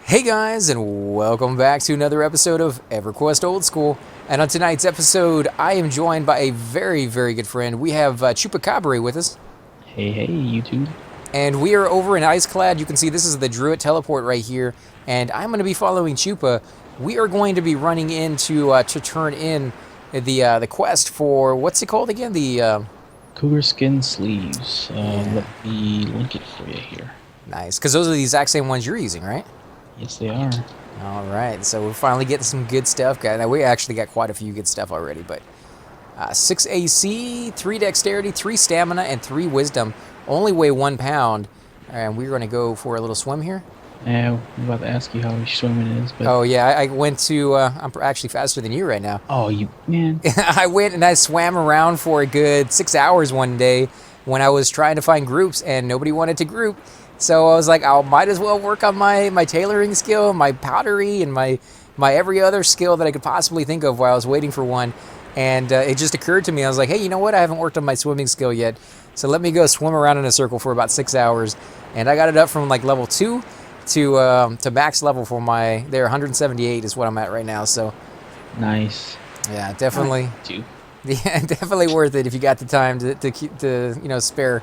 Hey guys, and welcome back to another episode of EverQuest Old School. And on tonight's episode, I am joined by a very, very good friend. We have Chupacabra with us, Hey, YouTube. and we are over in Iceclad. You can see this is the Druid teleport right here, and I'm going to be following Chupa. We are going to be running in to turn in the quest for what's it called again? Cougar skin sleeves. Yeah. Let me link it for you here. Nice, because those are the exact same ones you're using, right? Yes, they are. All right, so we're finally getting some good stuff, guys. Now, we actually got quite a few good stuff already, but 6 AC, 3 Dexterity, 3 Stamina, and 3 Wisdom. Only weigh 1 pound, and we're going to go for a little swim here. I'm about to ask you how your swimming is, but... Oh, yeah, I went to... I'm actually faster than you right now. Oh, man. I went and I swam around for a good 6 hours one day when I was trying to find groups, and nobody wanted to group. So I was like, I might as well work on my tailoring skill, my pottery, and my every other skill that I could possibly think of while I was waiting for one. And it just occurred to me, I was like, hey, you know what? I haven't worked on my swimming skill yet. So let me go swim around in a circle for about 6 hours. And I got it up from like level 2 to max level for my... There, 178 is what I'm at right now. So Nice. yeah, definitely. Too. Yeah, definitely worth it if you got the time to spare.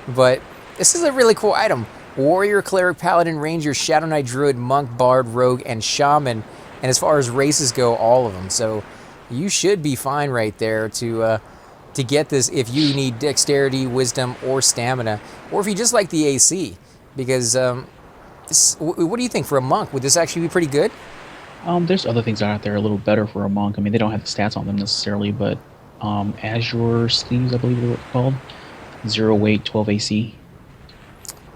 But this is a really cool item. Warrior, Cleric, Paladin, Ranger, Shadow Knight, Druid, Monk, Bard, Rogue, and Shaman. And as far as races go, all of them. So you should be fine right there to get this if you need Dexterity, Wisdom, or Stamina. Or if you just like the AC. Because, what do you think for a Monk? Would this actually be pretty good? There's other things out there a little better for a monk. I mean, they don't have the stats on them necessarily, but Azure sleeves, I believe they're called. 0 weight, 12 AC.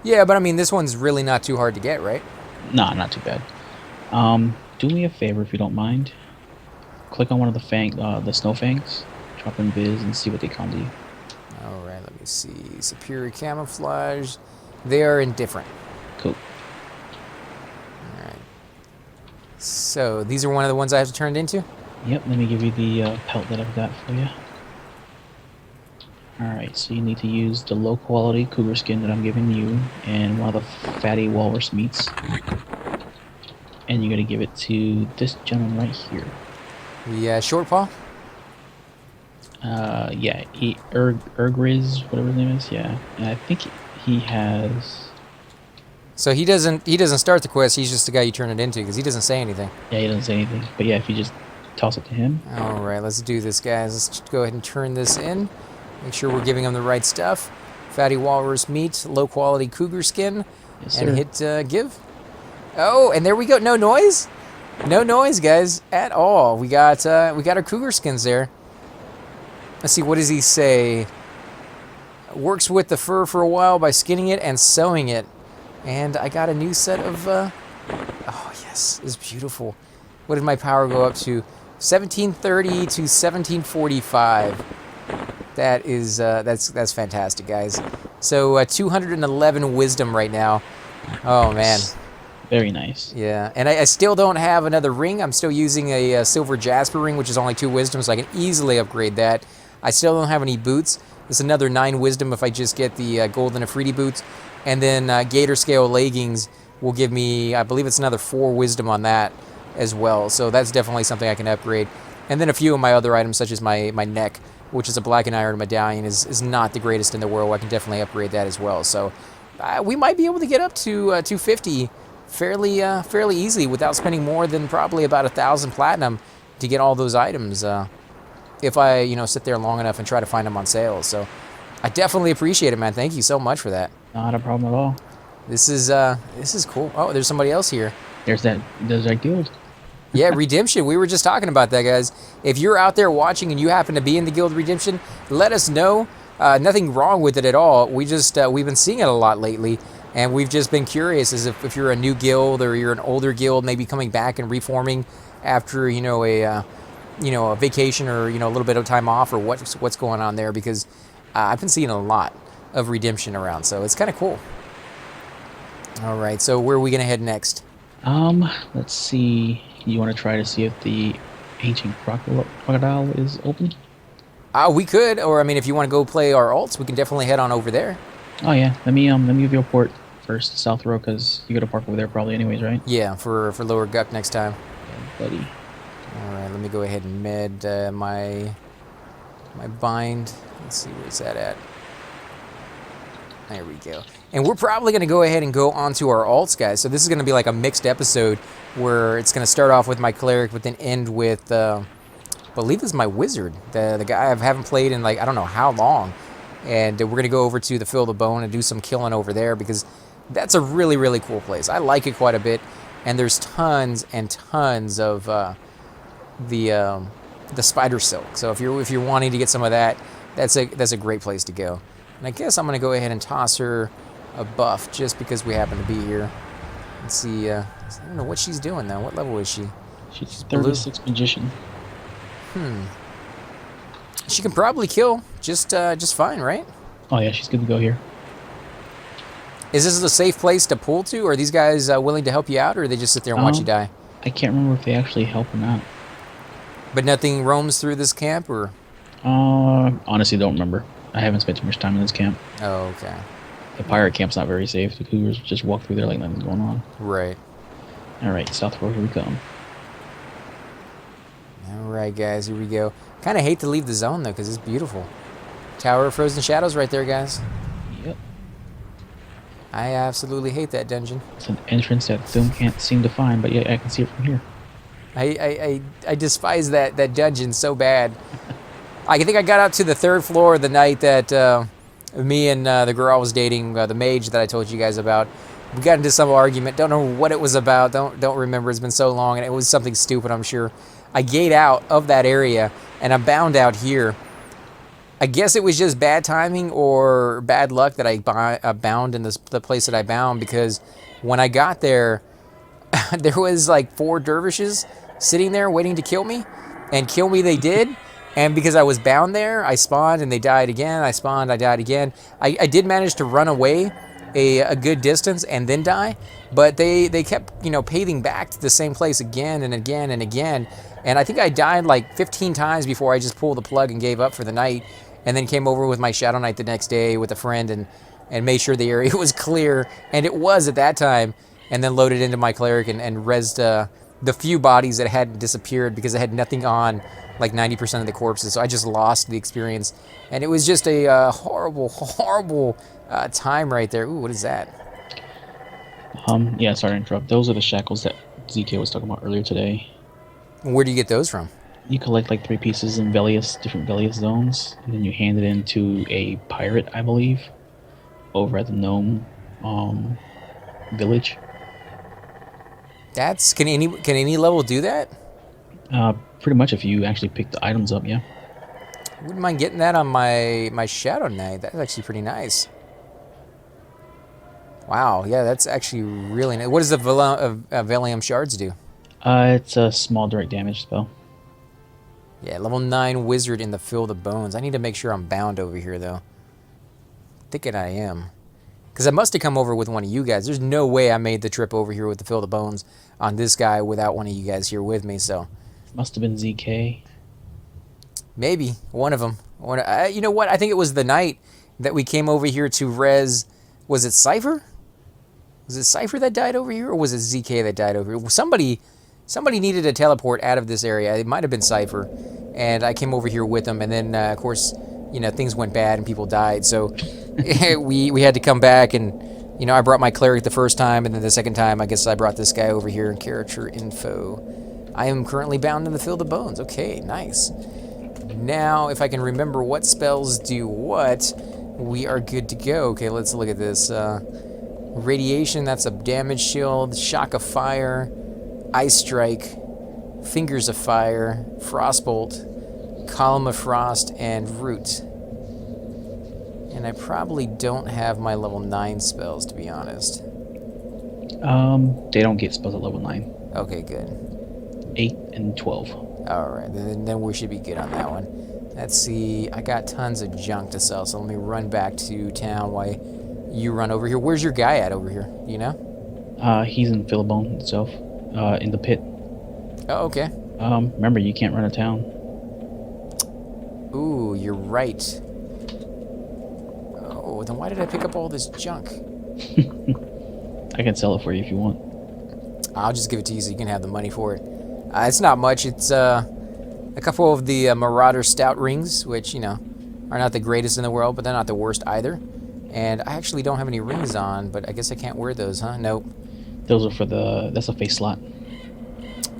Yeah, but I mean, this one's really not too hard to get, right? Nah, not too bad. Do me a favor if you don't mind. Click on one of the snow fangs, drop in biz, and see what they come to you. All right, let me see. Superior Camouflage. They are indifferent. Cool. All right. So these are one of the ones I have to turn it into? Yep, let me give you the pelt that I've got for you. Alright, so you need to use the low quality cougar skin that I'm giving you and one of the fatty walrus meats. And you're going to give it to this gentleman right here. The short paw? Yeah, Urgriz, whatever his name is, yeah. And I think he has... So he doesn't start the quest, he's just the guy you turn it into, because he doesn't say anything. Yeah, he doesn't say anything. But yeah, if you just toss it to him. Alright, let's do this, guys. Let's just go ahead and turn this in. Make sure we're giving him the right stuff. Fatty walrus meat, low quality cougar skin. Yes, and sir. hit give. Oh, and there we go. No noise? No noise, guys, at all. We got our cougar skins there. Let's see, what does he say? Works with the fur for a while by skinning it and sewing it. And I got a new set of, oh, yes, it's beautiful. What did my power go up to? 1730 to 1745. That is, that's fantastic, guys. So, 211 wisdom right now. Oh, man. Very nice. Yeah, and I still don't have another ring. I'm still using a silver jasper ring, which is only 2 wisdom, so I can easily upgrade that. I still don't have any boots. It's another 9 wisdom if I just get the golden Afridi boots. And then gator scale leggings will give me, I believe it's another 4 wisdom on that as well. So that's definitely something I can upgrade. And then a few of my other items, such as my neck, which is a black and iron medallion, is not the greatest in the world. I can definitely upgrade that as well. So we might be able to get up to 250 fairly easily without spending more than probably about 1,000 platinum to get all those items. If I sit there long enough and try to find them on sale. So I definitely appreciate it, man. Thank you so much for that. Not a problem at all. This is cool. Oh, there's somebody else here. There's that guild. Yeah, Redemption. We were just talking about that, guys. If you're out there watching and you happen to be in the guild Redemption, let us know. Nothing wrong with it at all. We've been seeing it a lot lately, and we've just been curious as if you're a new guild or you're an older guild, maybe coming back and reforming after a vacation or a little bit of time off, or what's going on there, because I've been seeing a lot of Redemption around, so it's kind of cool. All right, so where are we gonna head next? Let's see. You want to try to see if the ancient crocodile is open? We could, or I mean, if you want to go play our alts, we can definitely head on over there. Oh yeah, let me give you a port. first, South Row, because you got to park over there probably anyways, right? Yeah, for Lower Guck next time. Yeah, buddy. All right, let me go ahead and med my bind. Let's see, where's that at? There we go. And we're probably going to go ahead and go on to our alts, guys. So this is going to be like a mixed episode where it's going to start off with my cleric, but then end with, I believe this is my wizard, the guy I haven't played in like I don't know how long. And we're going to go over to the Fill the Bone and do some killing over there because that's a really, really cool place. I like it quite a bit. And there's tons and tons of the spider silk. So if you're wanting to get some of that, that's a great place to go. And I guess I'm going to go ahead and toss her a buff just because we happen to be here. Let's see. I don't know what she's doing though. What level is she? She's 36 magician. She can probably kill just fine, right? Oh yeah, she's good to go here. Is this a safe place to pull to? Are these guys willing to help you out, or they just sit there and watch you die? I can't remember if they actually help or not. But nothing roams through this camp, or? Honestly, don't remember. I haven't spent too much time in this camp. Oh, okay. The pirate camp's not very safe. The cougars just walk through there like nothing's going on. Right. All right, South Row, here we come. All right, guys, here we go. Kind of hate to leave the zone, though, because it's beautiful. Tower of Frozen Shadows right there, guys. Yep. I absolutely hate that dungeon. It's an entrance that Doom can't seem to find, but yeah, I can see it from here. I despise that dungeon so bad. I think I got up to the 3rd floor the night that me and the girl I was dating, the mage that I told you guys about, we got into some argument. Don't know what it was about. Don't remember. It's been so long, and it was something stupid, I'm sure. I gate out of that area, and I'm bound out here. I guess it was just bad timing or bad luck that I bound in the place that I bound, because when I got there, there was like 4 dervishes sitting there waiting to kill me, and kill me they did. And because I was bound there, I spawned and they died again. I spawned, I died again. I did manage to run away a good distance and then die, but they kept, paving back to the same place again and again and again. And I think I died like 15 times before I just pulled the plug and gave up for the night, and then came over with my Shadow Knight the next day with a friend and made sure the area was clear. And it was at that time, and then loaded into my cleric and rezzed the few bodies that hadn't disappeared because I had nothing on, like 90% of the corpses. So I just lost the experience. And it was just a horrible, horrible time right there. Ooh, what is that? Yeah, sorry to interrupt. Those are the shackles that ZK was talking about earlier today. Where do you get those from? You collect like 3 pieces in different Velius zones, and then you hand it in to a pirate, I believe, over at the gnome village. Can any level do that? Pretty much if you actually pick the items up, yeah. Wouldn't mind getting that on my Shadow Knight. That's actually pretty nice. Wow, yeah, that's actually really nice. What does the Velium Shards do? It's a small direct damage spell. Yeah, level 9 wizard in the Fill the Bones. I need to make sure I'm bound over here, though. Thinking I am. Because I must have come over with one of you guys. There's no way I made the trip over here with the Fill the Bones on this guy without one of you guys here with me, so... Must have been ZK. Maybe. One of them. You know what? I think it was the night that we came over here to res... Was it Cypher? Was it Cypher that died over here, or was it ZK that died over here? Somebody needed a teleport out of this area. It might have been Cypher, and I came over here with them, and then, of course, things went bad and people died, so we had to come back, and, I brought my cleric the first time, and then the second time, I guess I brought this guy over here in character info. I am currently bound in the Fill the Bones. Okay, nice. Now, if I can remember what spells do what, we are good to go. Okay, let's look at this. Radiation, that's a damage shield. Shock of Fire. Ice Strike. Fingers of Fire. Frostbolt. Column of Frost. And Root. And I probably don't have my level 9 spells, to be honest. They don't get spells at level 9. Okay, good. 8 and 12. Alright, then we should be good on that one. Let's see, I got tons of junk to sell, so let me run back to town while you run over here. Where's your guy at over here? Do you know? He's in Philibone itself, in the pit. Oh, okay. Remember, you can't run a town. Ooh, you're right. Oh, then why did I pick up all this junk? I can sell it for you if you want. I'll just give it to you so you can have the money for it. It's not much. It's a couple of the Marauder Stout rings, which, you know, are not the greatest in the world, but they're not the worst either. And I actually don't have any rings on, but I guess I can't wear those, huh? Nope. Those are for that's a face slot.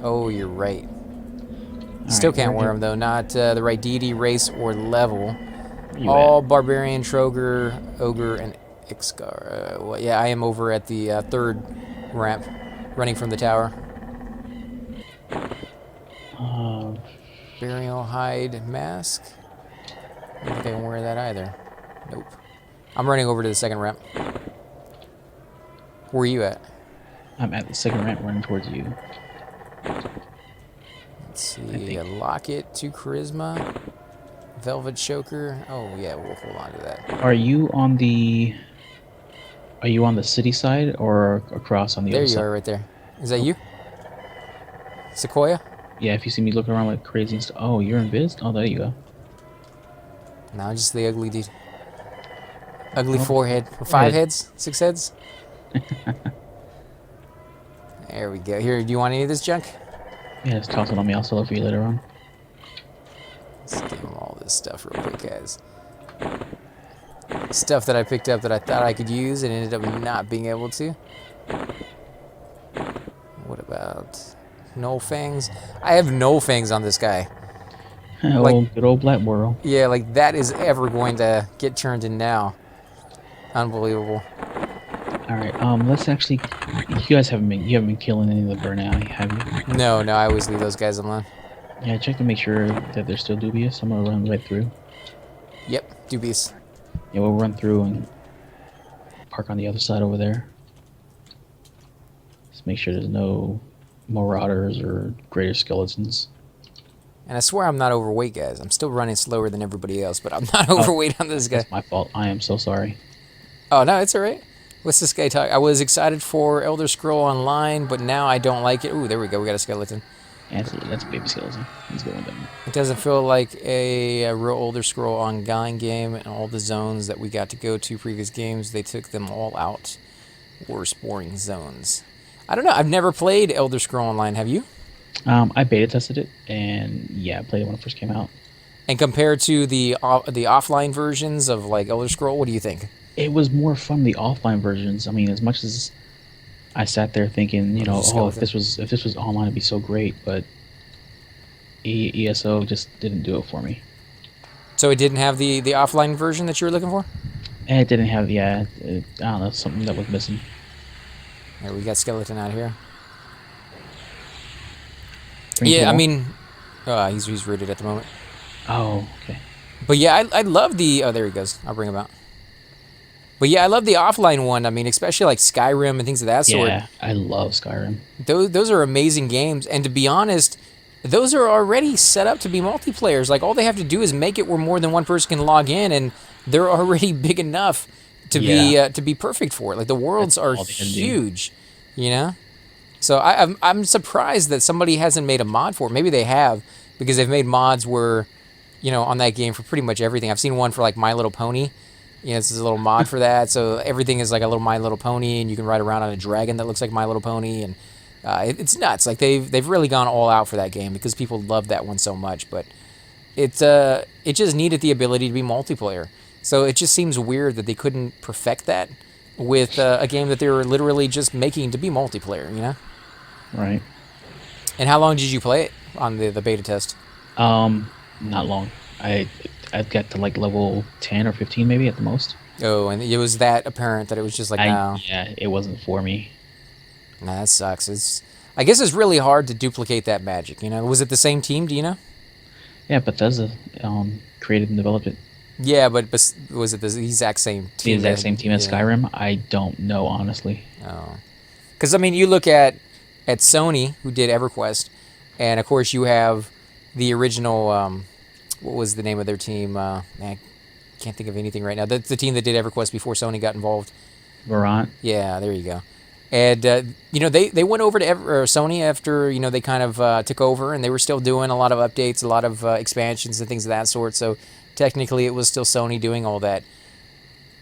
Oh, you're right. All Still right, can't where wear them, though. Not the right deity, race, or level. you All at? Barbarian, Troger, Ogre, and Ixcar. Well, yeah, I am over at the third ramp, running from the tower. Burial Hide Mask. I don't think I can wear that either. Nope. I'm running over to the second ramp. Where are you at? I'm at the second ramp running towards you. Let's see. A Locket, 2 Charisma, Velvet Choker. Oh, yeah, we'll hold on to that. Are you on the city side or across on the There other you side? are right there. Is that you? Sequoia? Yeah, if you see me looking around like crazy and stuff. Oh, you're in biz? Oh, there you go. No, just the ugly dude. Ugly Oh, forehead. Or 5 forehead. heads? 6 heads? There we go. Here, do you want any of this junk? Yeah, just toss it on me. I'll sell it for you later on. Let's give them all this stuff real quick, guys. Stuff that I picked up that I thought I could use and ended up not being able to. What about Null Fangs? I have Null Fangs on this guy. Oh, good old Black Whirl. Yeah, like that is ever going to get turned in now. Unbelievable. All right. Let's actually. You guys haven't been killing any of the burnout, have you? No, I always leave those guys alone. Yeah, check to make sure that they're still dubious. I'm gonna run right through. Yep, dubious. Yeah, we'll run through and park on the other side over there. Just make sure there's no marauders or greater skeletons. And I swear I'm not overweight, guys. I'm still running slower than everybody else, but I'm not overweight on this guy. That's my fault. I am so sorry. Oh, no, it's all right. What's this guy talking? I was excited for Elder Scroll Online, but now I don't like it. Ooh, there we go. We got a skeleton. Yeah, that's a baby skeleton. He's going down. It doesn't feel like a real Elder Scroll Online game, and all the zones that we got to go to previous games, they took them all out. Worst, boring zones. I don't know. I've never played Elder Scroll Online. Have you? I beta tested it, and yeah, I played it when it first came out. And compared to the offline versions of like Elder Scroll, what do you think? It was more fun the offline versions. I mean, as much as I sat there thinking, you know, if this was online, it'd be so great, but ESO just didn't do it for me. So it didn't have the offline version that you were looking for? And it didn't have, I don't know, something that was missing. There, we got skeleton out here. Green Yeah, I wall? mean, he's rooted at the moment. Oh, okay. But yeah, I love the. Oh, there he goes. I'll bring him out. But yeah, I love the offline one. I mean, especially like Skyrim and things of that sort. Yeah, I love Skyrim. Those are amazing games, and to be honest, those are already set up to be multiplayers. Like all they have to do is make it where more than one person can log in, and they're already big enough to be perfect for it. Like the worlds are all they can do. huge, you know. So I'm surprised that somebody hasn't made a mod for it. Maybe they have, because they've made mods where, you know, on that game for pretty much everything. I've seen one for like My Little Pony. You know, this is a little mod for that. So everything is like a little My Little Pony, and you can ride around on a dragon that looks like My Little Pony, and it's nuts. Like they've really gone all out for that game because people love that one so much. But it just needed the ability to be multiplayer. So it just seems weird that they couldn't perfect that with a game that they were literally just making to be multiplayer. You know. Right. And how long did you play it on the beta test? Not long. I got to like level 10 or 15 maybe at the most. Oh, and it was that apparent that it was just like, no. Yeah, it wasn't for me. Nah, that sucks. I guess it's really hard to duplicate that magic, you know? Was it the same team, do you know? Yeah, Bethesda created and developed it. Yeah, but was it the exact same team? The exact same team as Skyrim? I don't know, honestly. Oh. Because, I mean, you look at Sony, who did EverQuest, and, of course, you have the original, what was the name of their team? Man, I can't think of anything right now. That's the team that did EverQuest before Sony got involved. Verant? Yeah, there you go. And, you know, they went over to Sony after, you know, they kind of took over, and they were still doing a lot of updates, a lot of expansions and things of that sort. So technically it was still Sony doing all that.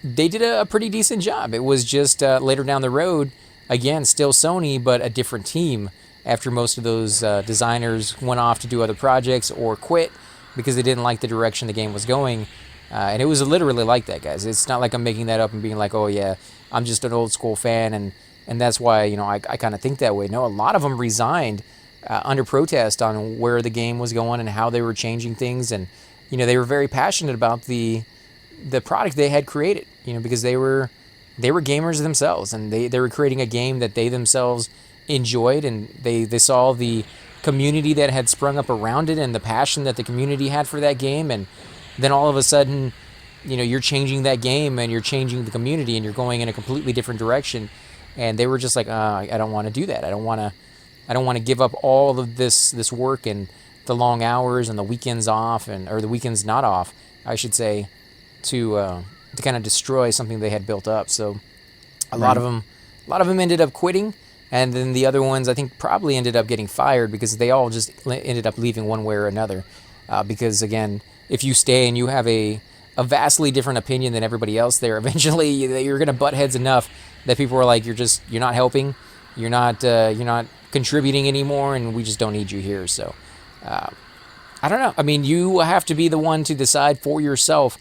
They did a pretty decent job. It was just later down the road, again, still Sony, but a different team after most of those designers went off to do other projects or quit because they didn't like the direction the game was going. And it was literally like that, guys. It's not like I'm making that up and being like, oh, yeah, I'm just an old school fan, and that's why, I kind of think that way. No, a lot of them resigned under protest on where the game was going and how they were changing things. And, they were very passionate about the product they had created, because they were gamers themselves, and they were creating a game that they themselves enjoyed, and they saw the community that had sprung up around it and the passion that the community had for that game. And then all of a sudden, you're changing that game and you're changing the community and you're going in a completely different direction. And they were just like, I don't want to do that. I don't want to give up all of this work and the long hours and the weekends off, or the weekends not off, I should say, to kind of destroy something they had built up. So a lot of them ended up quitting, and then the other ones I think probably ended up getting fired because they all just ended up leaving one way or another. Because again, if you stay and you have a vastly different opinion than everybody else there, eventually you're going to butt heads enough that people are like, you're not helping, you're not contributing anymore, and we just don't need you here. So I don't know. I mean, you have to be the one to decide for yourself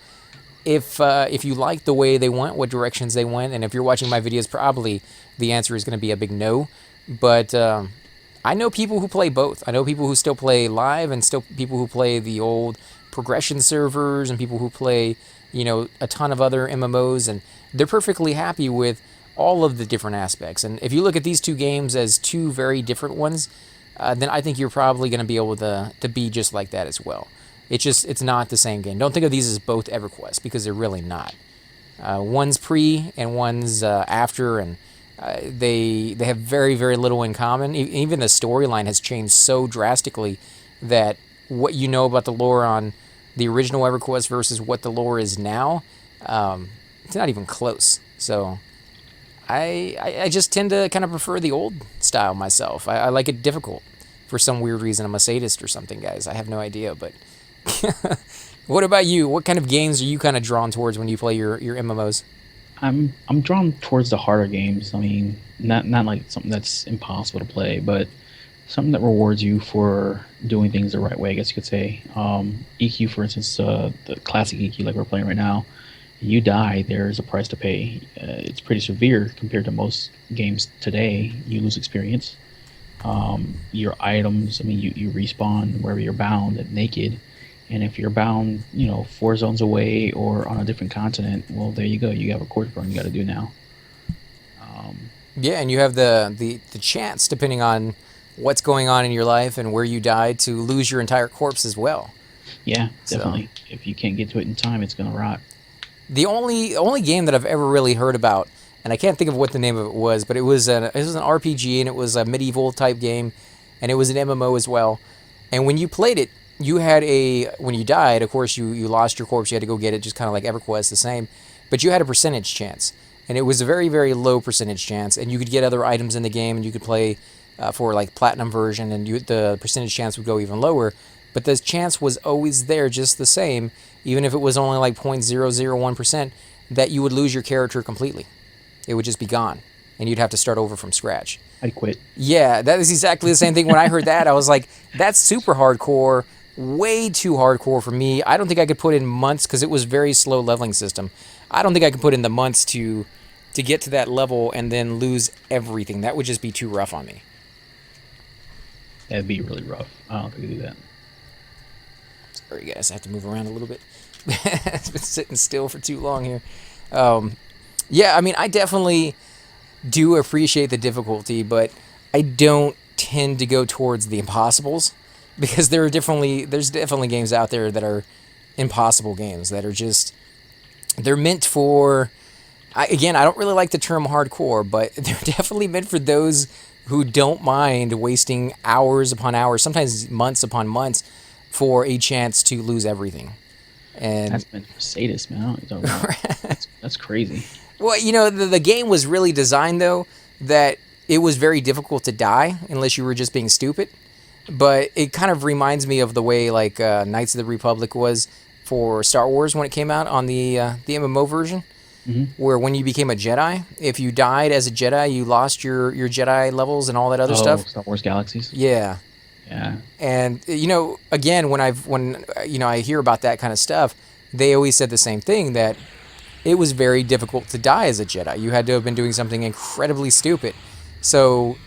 if you like the way they went, what directions they went. And if you're watching my videos, probably the answer is going to be a big no. But I know people who play both. I know people who still play live, and still people who play the old progression servers, and people who play, a ton of other MMOs, and they're perfectly happy with all of the different aspects. And if you look at these two games as two very different ones, then I think you're probably going to be able to be just like that as well. It's not the same game. Don't think of these as both EverQuest, because they're really not. One's pre and one's after, and they have very, very little in common. Even the storyline has changed so drastically that what you know about the lore on the original EverQuest versus what the lore is now, it's not even close. So I just tend to kind of prefer the old style myself. I like it difficult. For some weird reason, I'm a sadist or something, guys. I have no idea, but... What about you? What kind of games are you kind of drawn towards when you play your MMOs? I'm drawn towards the harder games. I mean, not like something that's impossible to play, but something that rewards you for doing things the right way, I guess you could say. EQ, for instance, the classic EQ like we're playing right now, you die, there's a price to pay. It's pretty severe compared to most games today. You lose experience. Your items, I mean, you respawn wherever you're bound naked. And if you're bound, 4 zones away or on a different continent, well, there you go. You have a corpse burn you got to do now. Yeah, and you have the chance, depending on what's going on in your life and where you died, to lose your entire corpse as well. Yeah, definitely. So, if you can't get to it in time, it's going to rot. The only game that I've ever really heard about, and I can't think of what the name of it was, but it was an RPG, and it was a medieval type game, and it was an MMO as well. And when you played it, you had when you died, of course, you lost your corpse, you had to go get it, just kind of like EverQuest, the same. But you had a percentage chance, and it was a very, very low percentage chance, and you could get other items in the game, and you could play for like platinum version, and the percentage chance would go even lower. But the chance was always there, just the same, even if it was only like 0.001%, that you would lose your character completely. It would just be gone, and you'd have to start over from scratch. I'd quit. Yeah, that is exactly the same thing. When I heard that, I was like, that's super hardcore. Way too hardcore for me. I don't think I could put in months, because it was very slow leveling system. I don't think I could put in the months to get to that level and then lose everything. That would just be too rough on me. That'd be really rough. I don't think I could do that. Sorry guys, I have to move around a little bit. It's been sitting still for too long here. Yeah, I mean, I definitely do appreciate the difficulty, but I don't tend to go towards the impossibles. Because there's definitely games out there that are impossible games that are just, they're meant for, I don't really like the term hardcore, but they're definitely meant for those who don't mind wasting hours upon hours, sometimes months upon months, for a chance to lose everything. And that's meant for sadists, man. I don't know. That's crazy. Well, the game was really designed, though, that it was very difficult to die unless you were just being stupid. But it kind of reminds me of the way like Knights of the Republic was for Star Wars when it came out on the MMO version. where when you became a Jedi, if you died as a Jedi, you lost your Jedi levels and all that other stuff. Star Wars Galaxies. Yeah. Yeah. And again, when I hear about that kind of stuff, they always said the same thing, that it was very difficult to die as a Jedi. You had to have been doing something incredibly stupid. So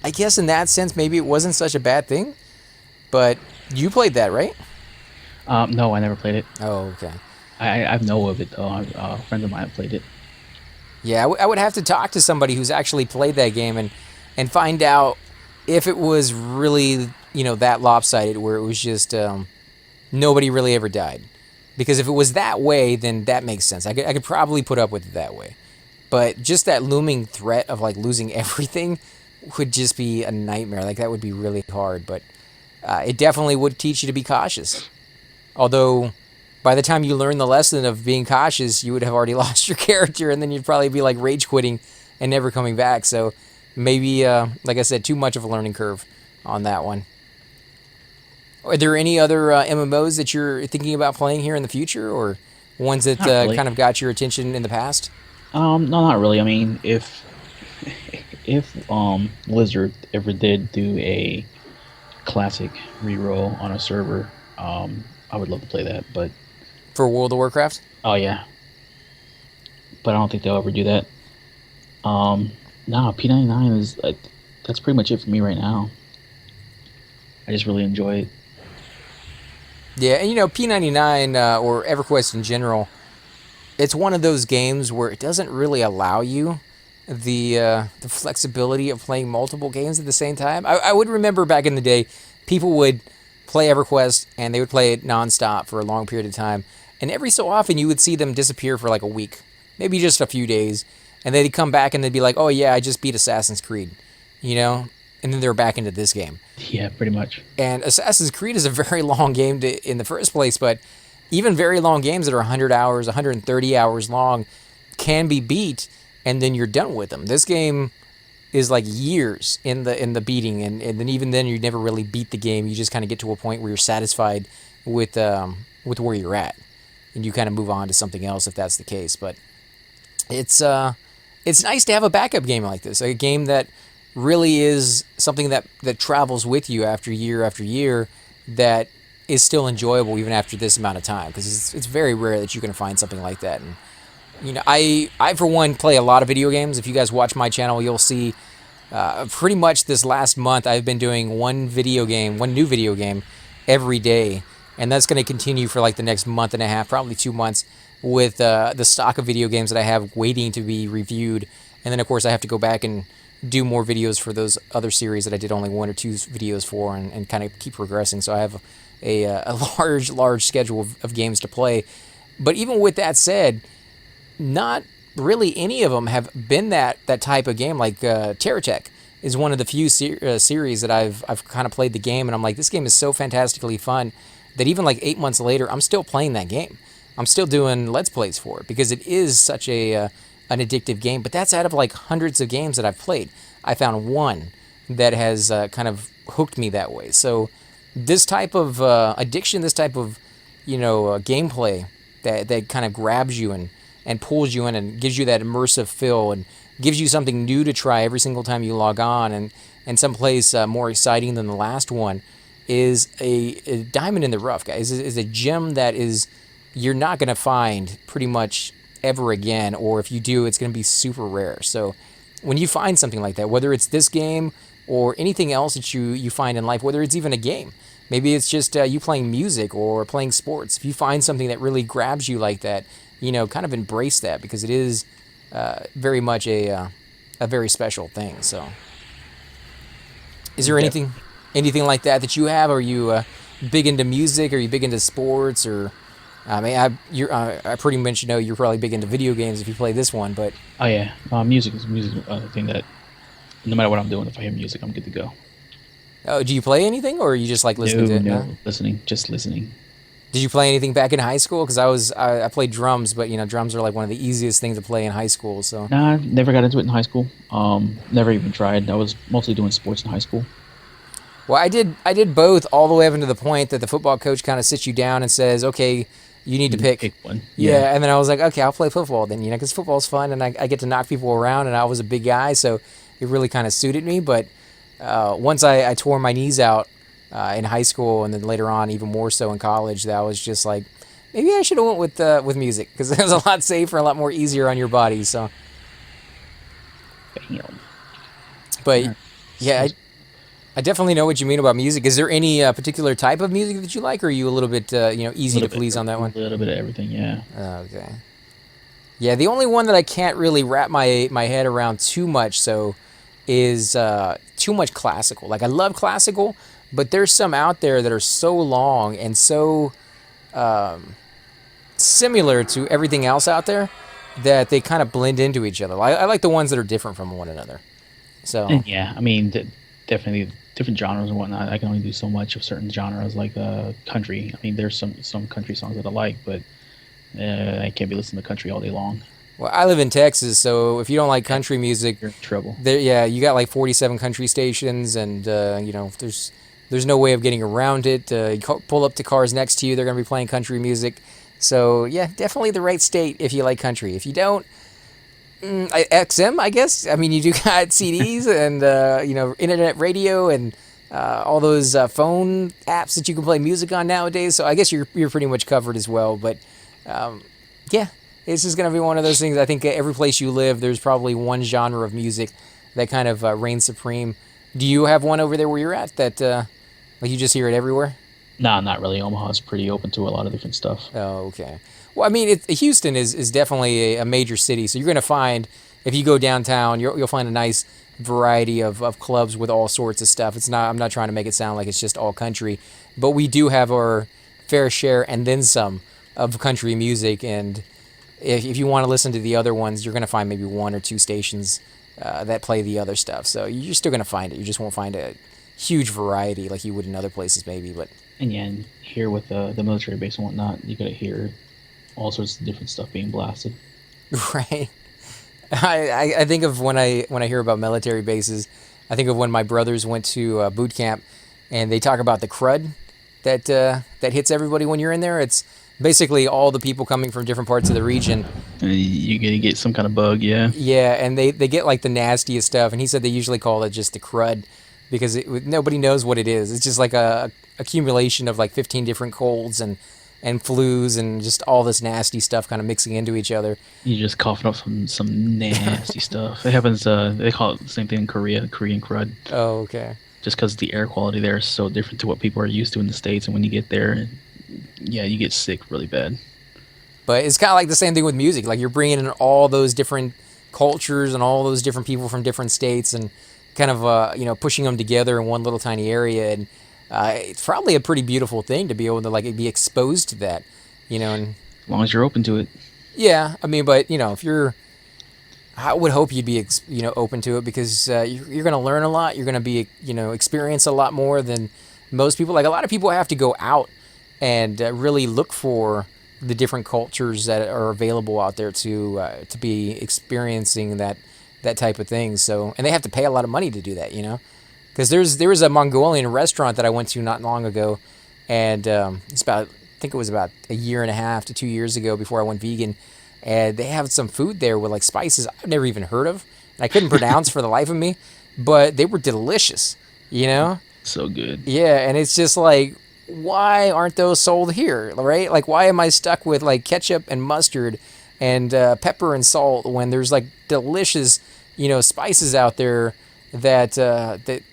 I guess in that sense, maybe it wasn't such a bad thing. But you played that, right? No, I never played it. Oh, okay. I know of it though. Friends of mine have played it. Yeah, I would have to talk to somebody who's actually played that game and find out if it was really, that lopsided, where it was just nobody really ever died. Because if it was that way, then that makes sense. I could probably put up with it that way. But just that looming threat of like losing everything would just be a nightmare. Like that would be really hard. But it definitely would teach you to be cautious. Although by the time you learn the lesson of being cautious, you would have already lost your character, and then you'd probably be like rage quitting and never coming back. So maybe, like I said, too much of a learning curve on that one. Are there any other MMOs that you're thinking about playing here in the future, or ones that Not really. kind of got your attention in the past? No, not really. I mean, if Blizzard ever did do a classic reroll on a server, I would love to play that. But For World of Warcraft? oh yeah, but I don't think they'll ever do that. Nah, P99 is that's pretty much it for me right now. I just really enjoy it. Yeah, and P99 or EverQuest in general, it's one of those games where it doesn't really allow you the flexibility of playing multiple games at the same time. I would remember back in the day, people would play EverQuest and they would play it nonstop for a long period of time, and every so often you would see them disappear for like a week, maybe just a few days, and they'd come back and they'd be like, "Oh yeah, I just beat Assassin's Creed," and then they're back into this game. Yeah, pretty much. And Assassin's Creed is a very long game in the first place, but even very long games that are 100 hours, 130 hours long can be beat, and then you're done with them. This game is like years in the beating, and then even then you never really beat the game. You just kind of get to a point where you're satisfied with where you're at, and you kind of move on to something else if that's the case. But it's nice to have a backup game like this, a game that really is something that travels with you after year, that is still enjoyable even after this amount of time, because it's very rare that you can find something like that. And I for one play a lot of video games. If you guys watch my channel, you'll see pretty much this last month I've been doing one new video game every day, and that's going to continue for like the next month and a half, probably 2 months, with the stock of video games that I have waiting to be reviewed. And then of course I have to go back and do more videos for those other series that I did only 1 or 2 videos for, and kind of keep progressing. So I have a large schedule of games to play. But even with that said, not really any of them have been that type of game. Like Terratech is one of the few series that I've kind of played the game, and I'm like, this game is so fantastically fun that even like 8 months later, I'm still playing that game. I'm still doing Let's Plays for it because it is such an addictive game. But that's out of like hundreds of games that I've played. I found one that has kind of hooked me that way. So this type of addiction, this type of gameplay that kind of grabs you and pulls you in and gives you that immersive feel and gives you something new to try every single time you log on, and someplace more exciting than the last one, is a diamond in the rough, guys. Is a gem that you're not going to find pretty much ever again, or if you do, it's going to be super rare. So when you find something like that, whether it's this game or anything else that you find in life, whether it's even a game, maybe it's just you playing music or playing sports, if you find something that really grabs you like that, kind of embrace that, because it is very much a very special thing. So is there anything like that you have? Are you big into music? Are you big into sports? Or I mean, I pretty much know you're probably big into video games if you play this one, but Oh yeah, music is the thing that no matter what I'm doing, if I hear music, I'm good to go. oh, do you play anything, or are you just like listening to it? No, No? listening, just listening. Did you play anything back in high school? Because I played drums, but drums are like one of the easiest things to play in high school. So Nah, I never got into it in high school. Never even tried. I was mostly doing sports in high school. well, I did both all the way up into the point that the football coach kind of sits you down and says, okay, You need to pick. one. Yeah, and then I was like, okay, I'll play football then, because football's fun and I get to knock people around, and I was a big guy, so it really kind of suited me. But once I tore my knees out in high school, and then later on even more so in college, that was just like, maybe I should have went with music, because it was a lot safer, a lot more easier on your body. So, Bam. but yeah, I definitely know what you mean about music. Is there any particular type of music that you like, or are you a little bit easy to please on that one? A little bit of everything, yeah. Okay. Yeah, the only one that I can't really wrap my head around too much so is too much classical. Like, I love classical, but there's some out there that are so long and so similar to everything else out there that they kind of blend into each other. I like the ones that are different from one another. So And yeah, I mean, definitely different genres and whatnot. I can only do so much of certain genres, like country. I mean, there's some country songs that I like, but I can't be listening to country all day long. well, I live in Texas, so if you don't like country music, You're in trouble. yeah, you got like 47 country stations, and there's no way of getting around it. Pull up to cars next to you, they're gonna be playing country music. So yeah, definitely the right state if you like country. If you don't, XM, I guess. I mean, you do got CDs and internet radio and all those phone apps that you can play music on nowadays. So I guess you're pretty much covered as well. But yeah, it's just gonna be one of those things. I think every place you live, there's probably one genre of music that kind of reigns supreme. Do you have one over there where you're at that like you just hear it everywhere? Nah, not really. Omaha's pretty open to a lot of different stuff. Oh, okay. Well, I mean, Houston is definitely a major city, so you're going to find, if you go downtown, you'll find a nice variety of clubs with all sorts of stuff. I'm not trying to make it sound like it's just all country, but we do have our fair share and then some of country music, and if you want to listen to the other ones, you're going to find maybe one or two stations that play the other stuff. So you're still going to find it. You just won't find a huge variety like you would in other places maybe, but... And yeah, and here with the military base and whatnot, you gotta hear all sorts of different stuff being blasted. Right. I think of when I hear about military bases, I think of when my brothers went to boot camp, and they talk about the crud that hits everybody when you're in there. It's basically all the people coming from different parts of the region. You gotta get some kind of bug, yeah. Yeah, and they get like the nastiest stuff, and he said they usually call it just the crud because nobody knows what it is. It's just like a accumulation of like 15 different colds and flus and just all this nasty stuff kind of mixing into each other. You're just coughing up some nasty stuff. It happens. They call it the same thing in Korea, Korean crud. Oh, okay. Just because the air quality there is so different to what people are used to in the States, and when you get there, yeah, you get sick really bad. But it's kind of like the same thing with music. Like, you're bringing in all those different cultures and all those different people from different states, and kind of pushing them together in one little tiny area. And it's probably a pretty beautiful thing to be able to like be exposed to that, And As long as you're open to it. yeah, I mean, but if you're, I would hope you'd be open to it, because you're going to learn a lot. You're going to be experience a lot more than most people. Like, a lot of people have to go out and really look for the different cultures that are available out there to be experiencing that type of thing. So, and they have to pay a lot of money to do that, because there was a Mongolian restaurant that I went to not long ago, and I think it was about a year and a half to 2 years ago before I went vegan, and they have some food there with like spices I've never even heard of, and I couldn't pronounce for the life of me, but they were delicious, So good. Yeah, and it's just like, why aren't those sold here, right? Like, why am I stuck with like ketchup and mustard and pepper and salt when there's like delicious, spices out there that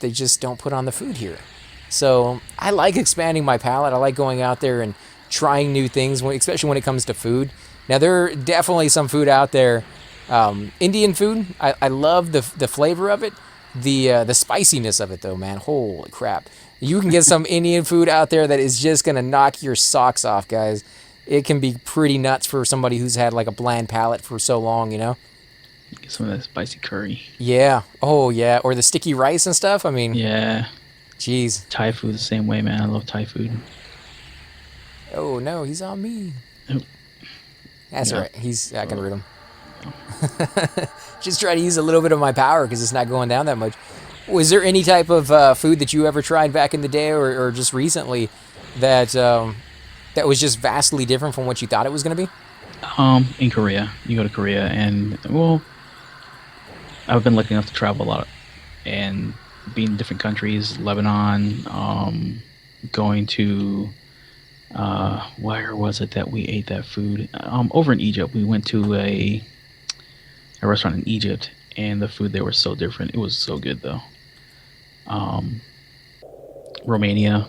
they just don't put on the food here? So I like expanding my palate. I like going out there and trying new things, especially when it comes to food. Now, there are definitely some food out there. Indian food, I love the flavor of it. The spiciness of it, though, man, holy crap. You can get some Indian food out there that is just going to knock your socks off, guys. It can be pretty nuts for somebody who's had like a bland palate for so long, Get some of that spicy curry. Yeah. Oh, yeah. Or the sticky rice and stuff. I mean, Yeah. Jeez. Thai food the same way, man. I love Thai food. Oh, no, he's on me. Oh. That's Yeah. all right. I can root him. Just try to use a little bit of my power because it's not going down that much. Was there any type of food that you ever tried back in the day or just recently that that was just vastly different from what you thought it was going to be? In Korea, you go to Korea, and well, I've been lucky enough to travel a lot and be in different countries. Lebanon, going to where was it that we ate that food? Over in Egypt, we went to a restaurant in Egypt, and the food there was so different. It was so good though. Um, Romania.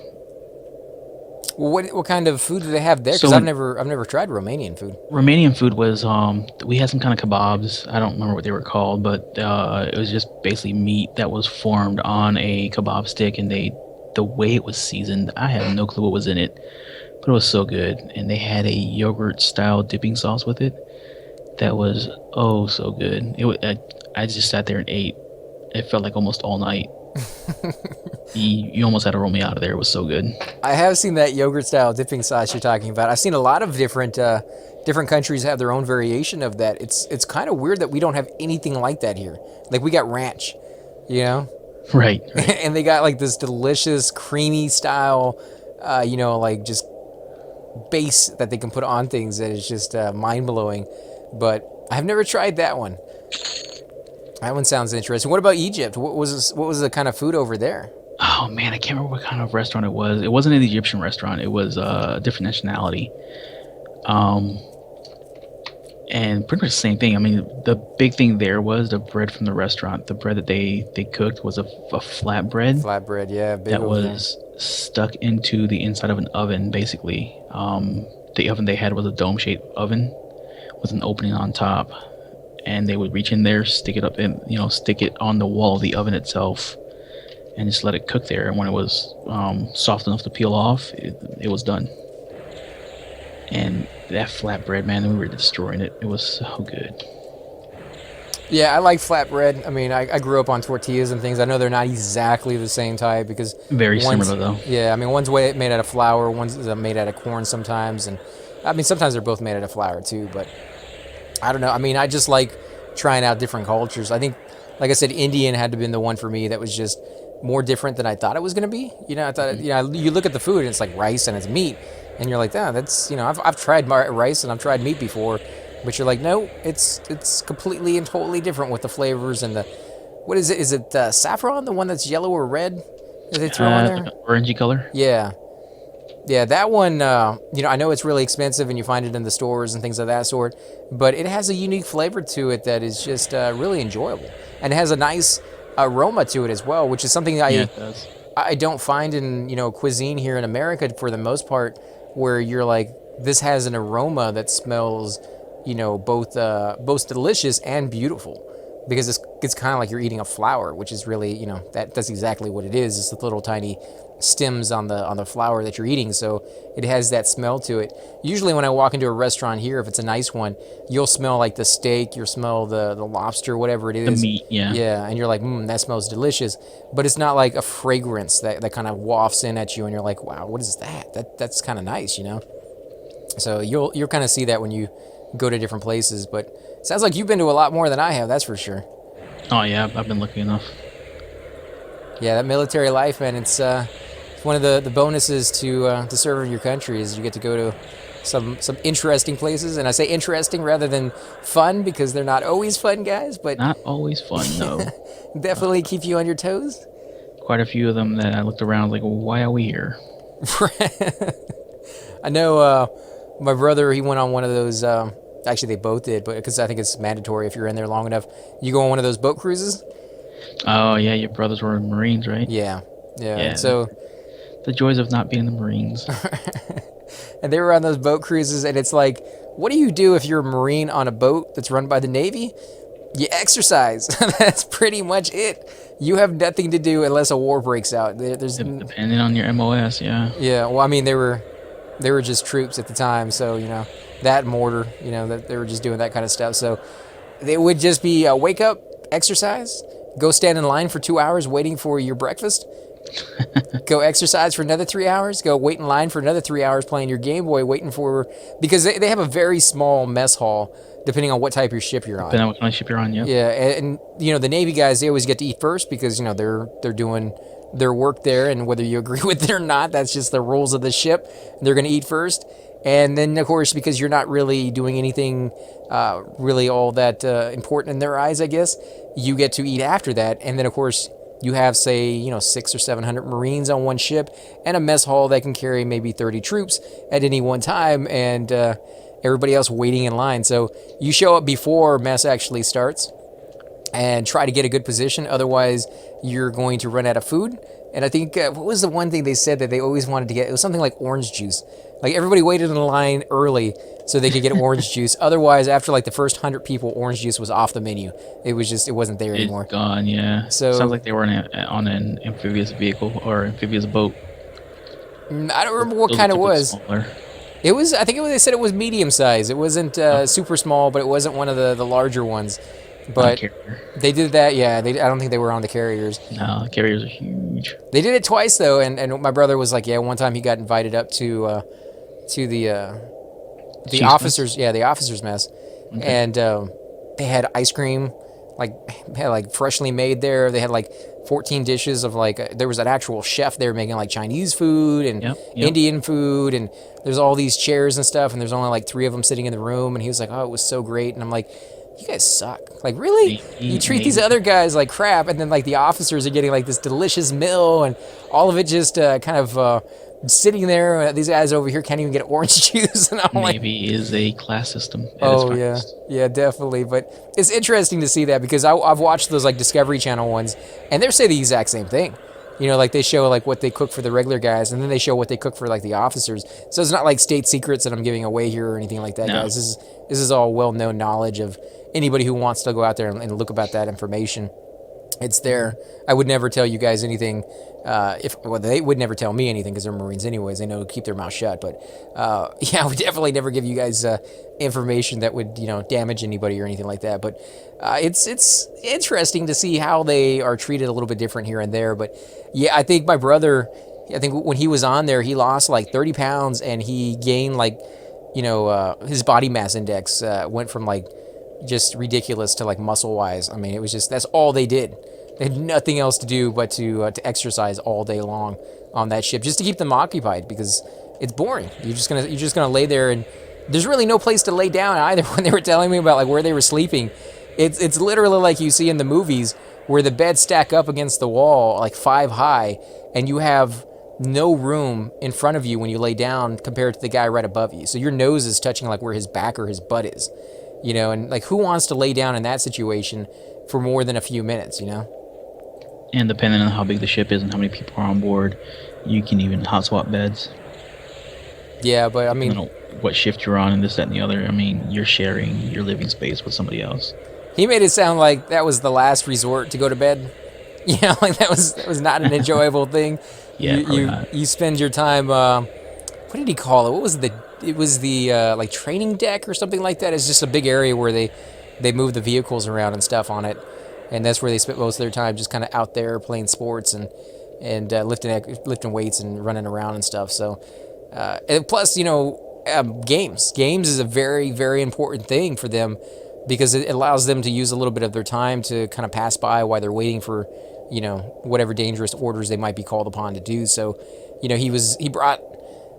Well, what kind of food do they have there? Because So I've never tried Romanian food. Romanian food was we had some kind of kebabs. I don't remember what they were called, but it was just basically meat that was formed on a kebab stick, and the way it was seasoned, I had no clue what was in it, but it was so good. And they had a yogurt style dipping sauce with it that was oh so good. I just sat there and ate. It felt like almost all night. You almost had to roll me out of there. It was so good. I have seen that yogurt style dipping sauce you're talking about. I've seen a lot of different countries have their own variation of that. It's kind of weird that we don't have anything like that here. Like we got ranch, you know, Right, right. and they got like this delicious creamy style, like just base that they can put on things that is just mind blowing. But I've never tried that one. That one sounds interesting. What about Egypt? What was the kind of food over there? Oh man, I can't remember what kind of restaurant it was. It wasn't an Egyptian restaurant. It was a different nationality. Um, and pretty much the same thing. I mean, the big thing there was the bread from the restaurant. The bread that they cooked was a flat bread Flatbread, yeah, big that over there. was stuck into the inside of an oven, basically. The oven they had was a dome-shaped oven with an opening on top, and they would reach in there, stick it up, and stick it on the wall of the oven itself, and just let it cook there. And when it was soft enough to peel off, it was done. And that flatbread, man, we were destroying it. It was so good. Yeah, I like flatbread. I mean, I grew up on tortillas and things. I know they're not exactly the same type because Very one's, similar though. yeah, I mean, one's made out of flour, one's made out of corn sometimes, and I mean, sometimes they're both made out of flour too. But I don't know. I mean, I just like trying out different cultures. I think, like I said, Indian had to have been the one for me that was just more different than I thought it was going to be. I thought, you look at the food and it's like rice and it's meat, and you're like, oh, that's, I've tried rice and I've tried meat before, but you're like, no, it's completely and totally different with the flavors and the, what is it? Is it saffron, the one that's yellow or red that they throw in Like there? an orangey color. Yeah. Yeah, that one, I know it's really expensive and you find it in the stores and things of that sort, but it has a unique flavor to it that is just really enjoyable. And it has a nice aroma to it as well, which is something Yeah, I it does. I don't find in, cuisine here in America for the most part, where you're like, this has an aroma that smells, both delicious and beautiful. Because it's kind of like you're eating a flower, which is really, that's exactly what it is. It's the little tiny stems on the flower that you're eating, so it has that smell to it. Usually when I walk into a restaurant here, if it's a nice one, you'll smell like the steak, you'll smell the lobster, whatever it The is. meat, yeah. Yeah, and you're like, that smells delicious. But it's not like a fragrance that kind of wafts in at you, and you're like, wow, what is that? That's kind of nice. So you'll kind of see that when you go to different places. But it sounds like you've been to a lot more than I have, that's for sure. Oh yeah, I've been lucky enough. Yeah, that military life, man, it's one of the bonuses to serve in your country is you get to go to some interesting places. And I say interesting rather than fun because they're not always fun, guys, but Not always fun, no. definitely keep you on your toes. Quite a few of them that I looked around like, well, why are we here? I know my brother, he went on one of those, actually they both did, but because I think it's mandatory if you're in there long enough, you go on one of those boat cruises. Oh yeah, your brothers were Marines, right? Yeah, yeah. Yeah. And so, The joys of not being in the Marines. and they were on those boat cruises, and it's like, what do you do if you're a Marine on a boat that's run by the Navy? You exercise. That's pretty much it. You have nothing to do unless a war breaks out. Depending on your MOS, yeah. Yeah. Well, I mean, they were just troops at the time, so that mortar, that they were just doing that kind of stuff. So they would just be wake up, exercise, go stand in line for 2 hours waiting for your breakfast. Go exercise for another 3 hours. Go wait in line for another 3 hours playing your Game Boy, waiting for because they have a very small mess hall depending on what type of ship you're on. Depending on what kind of ship you're on, yep. Yeah, and the Navy guys, they always get to eat first because they're doing their work there, and whether you agree with it or not, that's just the rules of the ship. They're going to eat first. And then, of course, because you're not really doing anything really all that important in their eyes, I guess, you get to eat after that. And then, of course, you have, say, 600 or 700 Marines on one ship and a mess hall that can carry maybe 30 troops at any one time, and everybody else waiting in line. So you show up before mess actually starts and try to get a good position. Otherwise, you're going to run out of food. And I think, what was the one thing they said that they always wanted to get? It was something like orange juice. Like, everybody waited in the line early so they could get orange juice. Otherwise, after like the first 100 people, orange juice was off the menu. It wasn't there anymore. It's gone, yeah. So sounds like they were on an amphibious vehicle or amphibious boat. I don't remember what kind it was. Smaller. It was, I think they said it was medium size. It wasn't super small, but it wasn't one of the larger ones. But they did that, yeah. I don't think they were on the carriers. No, the carriers are huge. They did it twice though, and my brother was like, yeah, one time he got invited up to the officers, the officers mess, okay. And they had ice cream, like freshly made there. They had like 14 dishes of there was an actual chef there making like Chinese food and Indian food, and there's all these chairs and stuff, and there's only like 3 of them sitting in the room, and he was like, oh, it was so great, and I'm like, you guys suck. Like, really? You treat these other guys like crap, and then like the officers are getting like this delicious meal, and all of it just kind of sitting there. These guys over here can't even get orange juice, and I'm maybe is a class system. Oh yeah, definitely. But it's interesting to see that because I've watched those like Discovery Channel ones, and they say the exact same thing. Like they show like what they cook for the regular guys, and then they show what they cook for like the officers. So it's not like state secrets that I'm giving away here or anything like that, guys. This is all well-known knowledge of anybody who wants to go out there and look about that information. It's there. I would never tell you guys anything. They would never tell me anything because they're Marines anyways. They know to keep their mouth shut. But I would definitely never give you guys information that would damage anybody or anything like that. But it's interesting to see how they are treated a little bit different here and there. But yeah, I think my brother, when he was on there, he lost like 30 pounds and he gained his body mass index went from like just ridiculous to like muscle wise. I mean, it was just, that's all they did. They had nothing else to do but to exercise all day long on that ship just to keep them occupied because it's boring. You're just gonna lay there, and there's really no place to lay down either. When they were telling me about like where they were sleeping, it's literally like you see in the movies where the beds stack up against the wall like 5 high, and you have no room in front of you when you lay down compared to the guy right above you. So your nose is touching like where his back or his butt is. And like who wants to lay down in that situation for more than a few minutes, And depending on how big the ship is and how many people are on board, you can even hot swap beds. Yeah, but I mean, what shift you're on and this, that, and the other. I mean, you're sharing your living space with somebody else. He made it sound like that was the last resort to go to bed. Like that was not an enjoyable thing. Yeah, you spend your time. What did he call it? What was it was the like training deck or something like that. It's just a big area where they move the vehicles around and stuff on it, and that's where they spent most of their time, just kind of out there playing sports and lifting weights and running around and stuff. So, and plus, games is a very, very important thing for them because it allows them to use a little bit of their time to kind of pass by while they're waiting for whatever dangerous orders they might be called upon to do. So, he brought,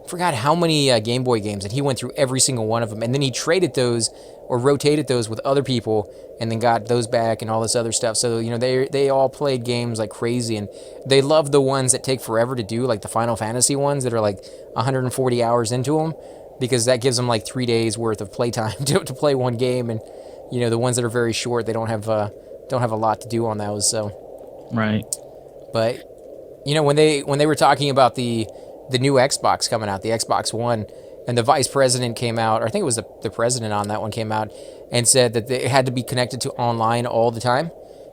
forgot how many Game Boy games, and he went through every single one of them, and then he traded those or rotated those with other people and then got those back and all this other stuff. So they all played games like crazy, and they love the ones that take forever to do, like the Final Fantasy ones that are like 140 hours into them, because that gives them like 3 days worth of playtime to play one game. And the ones that are very short, they don't have a lot to do on those. So right. But when they were talking about the new Xbox coming out, the Xbox One, and the vice president came out, or I think it was the president on that one came out and said that they had to be connected to online all the time.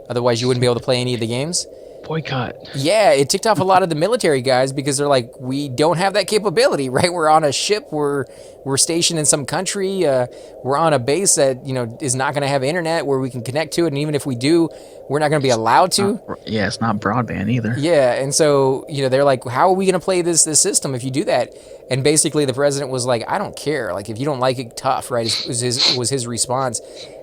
Otherwise, you wouldn't be able to play any of the games. Boycott. Yeah, it ticked off a lot of the military guys because they're like, we don't have that capability, right? We're on a ship. We're stationed in some country. We're on a base that, is not going to have internet where we can connect to it. And even if we do, we're not going to be allowed to. It's not broadband either. Yeah, and so, they're like, how are we going to play this system if you do that? And basically the president was like, I don't care. Like, if you don't like it, tough, right? Was his response.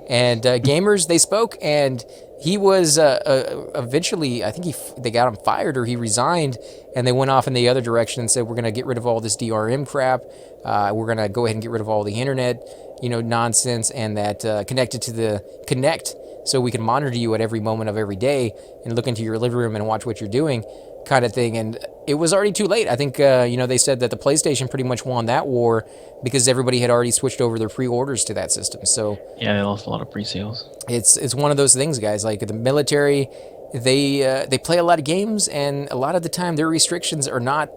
And gamers, they spoke, and he was eventually, I think they got him fired or he resigned, and they went off in the other direction and said, we're going to get rid of all this DRM crap. We're going to go ahead and get rid of all the internet, nonsense, and that connected to the Connect, so we can monitor you at every moment of every day and look into your living room and watch what you're doing, kind of thing. And it was already too late. I think they said that the PlayStation pretty much won that war because everybody had already switched over their pre-orders to that system. So Yeah, they lost a lot of pre-sales. it's one of those things, guys. Like the military, they play a lot of games, and a lot of the time their restrictions are not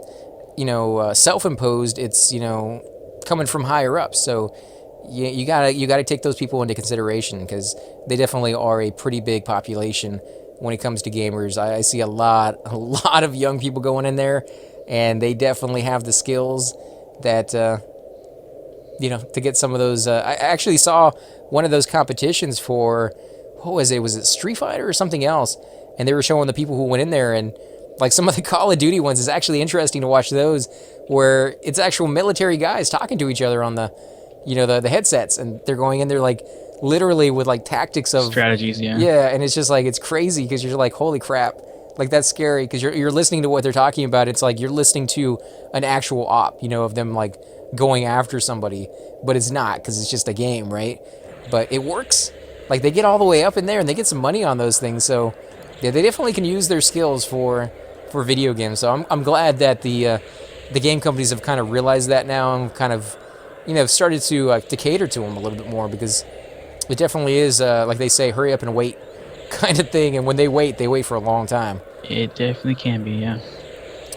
self-imposed. It's coming from higher up. So you gotta take those people into consideration because they definitely are a pretty big population when it comes to gamers. I see a lot of young people going in there, and they definitely have the skills that to get some of those. I actually saw one of those competitions for, what was it? Was it Street Fighter or something else? And they were showing the people who went in there, and like some of the Call of Duty ones is actually interesting to watch those, where it's actual military guys talking to each other on the the headsets, and they're going in there like literally with like tactics of Strategies, yeah. yeah, and it's just like it's crazy because you're like, holy crap, like that's scary because you're listening to what they're talking about. It's like you're listening to an actual op, of them like going after somebody, but it's not because it's just a game, right? But it works. Like they get all the way up in there and they get some money on those things. So yeah, they definitely can use their skills for video games. So I'm glad that the game companies have kind of realized that now and kind of started to cater to them a little bit more, because it definitely is like they say, hurry up and wait kind of thing. And when they wait for a long time. It definitely can be, yeah.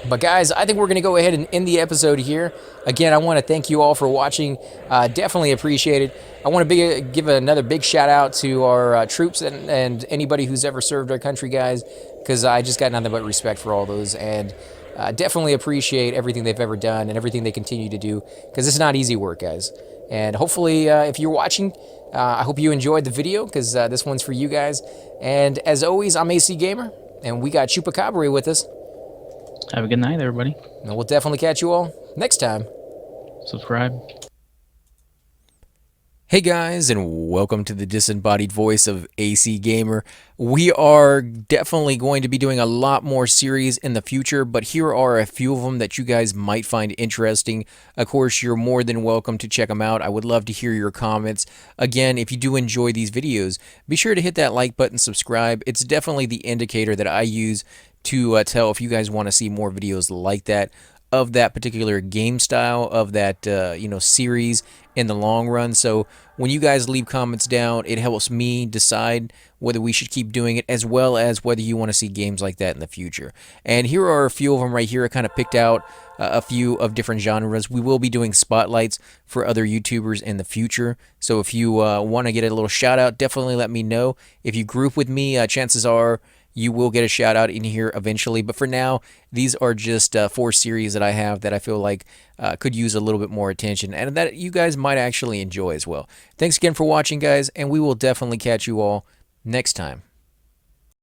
But guys, I think we're going to go ahead and end the episode here. Again, I want to thank you all for watching. Definitely appreciate it. I want to give another big shout out to our troops and anybody who's ever served our country, guys, because I just got nothing but respect for all those. And definitely appreciate everything they've ever done and everything they continue to do, because it's not easy work, guys. And hopefully, if you're watching, I hope you enjoyed the video, because this one's for you guys. And as always, I'm AC Gamer, and we got Chupacabra with us. Have a good night, everybody. And we'll definitely catch you all next time. Subscribe. Hey guys, and welcome to the disembodied voice of AC Gamer. We are definitely going to be doing a lot more series in the future, but here are a few of them that you guys might find interesting. Of course, you're more than welcome to check them out. I would love to hear your comments. Again, if you do enjoy these videos, be sure to hit that like button, subscribe. It's definitely the indicator that I use to tell if you guys want to see more videos like that, of that particular game style, of that series in the long run. So when you guys leave comments down, it helps me decide whether we should keep doing it, as well as whether you want to see games like that in the future. And here are a few of them right here. I kind of picked out a few of different genres. We will be doing spotlights for other YouTubers in the future. So if you want to get a little shout out, definitely let me know. If you group with me, chances are you will get a shout out in here eventually. But for now, these are just 4 series that I have that I feel like could use a little bit more attention, and that you guys might actually enjoy as well. Thanks again for watching, guys, and we will definitely catch you all next time.